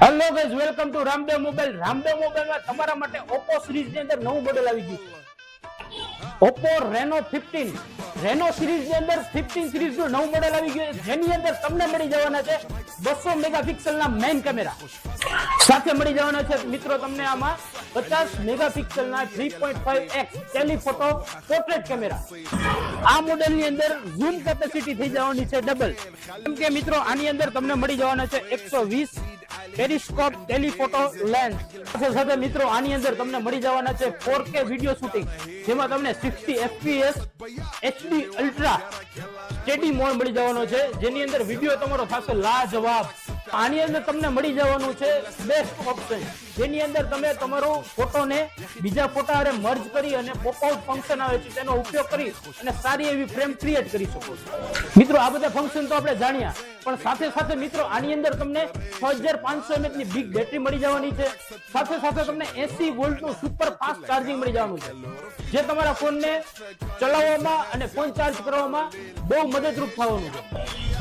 Hello guys, welcome to Ramdev mobile. Ramdev મોબાઈલમાં તમારા માટે ઓપ્પો સિરીઝની અંદર નવું મોડેલ આવી ગયું છે. ઓપ્પો રેનો 15. રેનો સિરીઝની અંદર 15 સિરીઝનું નવું મોડેલ આવી ગયું છે, જેની અંદર તમને મળી જવાના છે 200 મેગાપિક્સલના મેઇન કેમેરા. સાથે મળી જવાના છે મિત્રો તમને આમાં 50 મેગાપિક્સલના 3.5x ટેલિફોટો પોર્ટ્રેટ કેમેરા. આ મોડેલની અંદર ઝૂમ કેપેસિટી થઈ જવાની છે ડબલ. કેમ કે મિત્રો આની અંદર તમને મળી જવાના છે 120 પેરિસ્કોપ ટેલિફોટો લેન્સ. સાથે મિત્રો આની અંદર તમને મળી જવાના છે 4K વિડિયો શૂટિંગ, જેમાં તમને 60 FPS HD ultra steady mode મળી જવાનો છે, જેની અંદર વિડિયો તમારો થશે લાજવાબ. આની અંદર તમને મળી જવાનું છે બેસ્ટ ઓપ્શન, જેની અંદર તમે તમારો ફોટોને બીજા ફોટા હારે મર્જ કરી અને પોપઆઉટ ફંક્શન આવે છે તેનો ઉપયોગ કરી અને સારી એવી ફ્રેમ ક્રિએટ કરી શકો છો. મિત્રો આ બધા ફંક્શન તો આપણે જાણ્યા, પણ સાથે સાથે મિત્રો આની અંદર તમને 6500 mAh ની બિગ બેટરી મળી જવાની છે. સાથે સાથે તમને 80 વોલ્ટનું સુપર ફાસ્ટ ચાર્જિંગ મળી જવાનું છે, જે તમારા ફોનને ચલાવવામાં અને ફોન ચાર્જ કરવામાં બહુ મદદરૂપ થવાનું છે.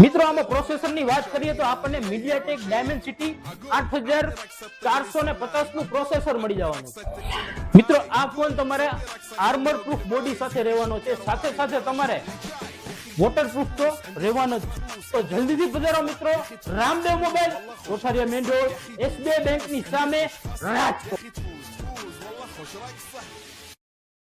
મિત્રો આમાં પ્રોસેસરની વાત કરીએ તો આપણને મીડિયાટેક ડાયમેન્સિટી 8450 નું પ્રોસેસર મળી જવાનું છે. મિત્રો આ ફોન તમારે આર્મર પ્રૂફ બોડી સાથે રહેવાનો છે, સાથે સાથે તમારે વોટરપ્રૂફ તો રહેવાનો જ. તો જલ્દીથી પધારો મિત્રો રામદેવ મોબાઈલ, કોઠારિયા મેઇન રોડ, SBI બેંકની સામે, રાજકોટ.